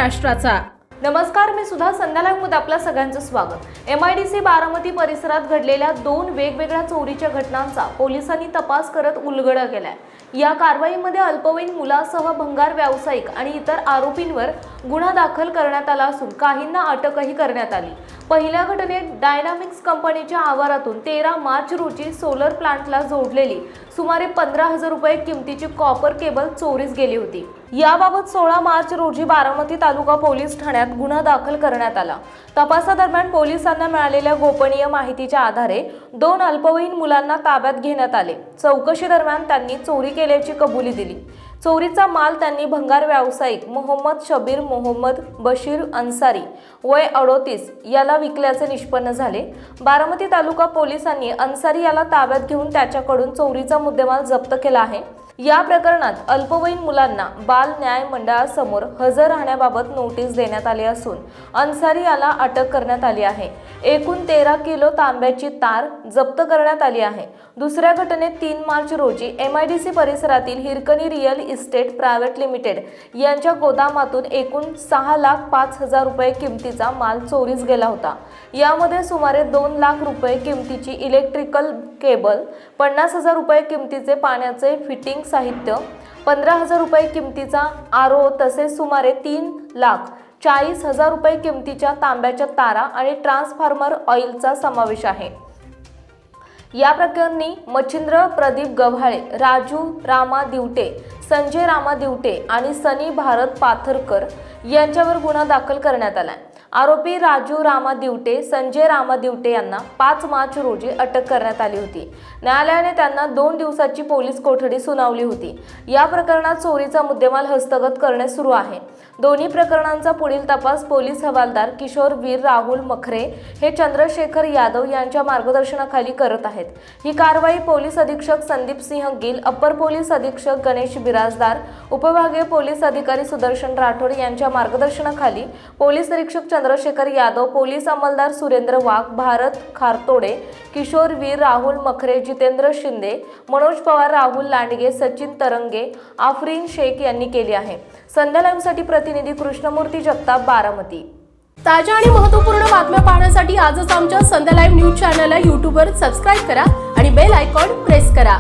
महाराष्ट्राचा। नमस्कार, मी सुद्धा संध्या लाईव्ह मध्ये आपल्या सगळ्यांचं स्वागत। MIDC बारामती परिसरात घडलेल्या 2 वेगवेगळ्या चोरीच्या घटनांचा पोलिसांनी तपास करत उलगडा केलाय। या कारवाईमध्ये अल्पवयीन मुलासह भंगार व्यावसायिक आणि इतर आरोपींवर गुन्हा दाखल करण्यात आला असून काहींना अटकही करण्यात आली। पहिल्या घटनेत डायनामिक्स कंपनीच्या आवारातून 13 मार्च रोजी सोलर प्लांटला जोडलेली सुमारे 15,000 रुपये किमतीची कॉपर केबल चोरीस गेली होती। याबाबत 16 मार्च रोजी बारामती तालुका पोलीस ठाण्यात गुन्हा दाखल करण्यात आला। तपासादरम्यान पोलिसांना मिळालेल्या गोपनीय माहितीच्या आधारे 2 अल्पवयीन मुलांना ताब्यात घेण्यात आले। चौकशी दरम्यान त्यांनी चोरी केल्याची कबुली दिली। चोरीचा माल त्यांनी भंगार व्यावसायिक मोहम्मद शबीर मोहम्मद बशीर अन्सारी वय 38 याला विकल्याचे निष्पन्न झाले। बारामती तालुका पोलिसांनी अन्सारी याला ताब्यात घेऊन त्याच्याकडून चोरीचा मुद्देमाल जप्त केला आहे। या प्रकरणात अल्पवयीन मुलांना बाल न्याय मंडळासमोर हजर राहण्याबाबत नोटीस देण्यात आली असून अन्सारी याला अटक करण्यात आली आहे। एकूण 13 किलो तांब्याची तार जप्त करण्यात आली आहे। दुसऱ्या घटनेत 3 मार्च रोजी MIDC परिसरातील Hirkani real estate private limited यांच्या गोदामातून एकूण 6,05,000 रुपये किमतीचा माल चोरीस गेला होता। यामध्ये सुमारे 2 लाख रुपये किमतीची इलेक्ट्रिकल केबल, 50,000 रुपये किमतीचे पाण्याचे फिटिंग साहित्य, 15,000 रुपये किमतीचा RO तसेच सुमारे 3,40,000 रुपये किमतीच्या तांब्याच्या तारा आणि ट्रान्सफॉर्मर ऑइलचा समावेश आहे। या प्रकरणी मच्छिंद्र प्रदीप गव्हाळे, राजू रामा दिवटे, संजय रामा दिवटे आणि सनी भारत पाथरकर यांच्यावर गुन्हा दाखल करण्यात आला। आरोपी राजू रामा दिवटे, संजय रामा दिवटे यांना 5 मार्च रोजी अटक करण्यात आली होती। न्यायालयाने त्यांना 2 दिवसाची पोलीस कोठडी सुनावली होती। या प्रकरणात चोरीचा मुद्देमाल हस्तगत करणे सुरू आहे। दोन्ही प्रकरणांचा पुढील तपास पोलीस हवालदार किशोर वीर राहुल मखरे हे चंद्रशेखर यादव यांच्या मार्गदर्शनाखाली करत आहेत। ही कारवाई पोलीस अधीक्षक संदीप सिंह गिल, अप्पर पोलीस अधीक्षक गणेश बिराजदार, उपविभागीय पोलीस अधिकारी सुदर्शन राठोड यांच्या मार्गदर्शनाखाली पोलीस निरीक्षक चंद्रशेखर यादव, पोलीस अंमलदार सुरेंद्र वाघ, भारत खारतोडे, किशोर वीर राहुल मखरे, जितेंद्र शिंदे, मनोज पवार, राहुल लांडगे, सचिन तरंगे, आफरीन शेख यांनी केली आहे। संध्या लाईव्हसाठी प्रतिनिधी कृष्णमूर्ती जगताप, बारामती। ताज्या आणि महत्त्वपूर्ण बातम्या पाहण्यासाठी आजच आमच्या संध्या लाईव्ह न्यूज चॅनलला YouTube वर सबस्क्राइब करा आणि बेल आयकॉन प्रेस करा।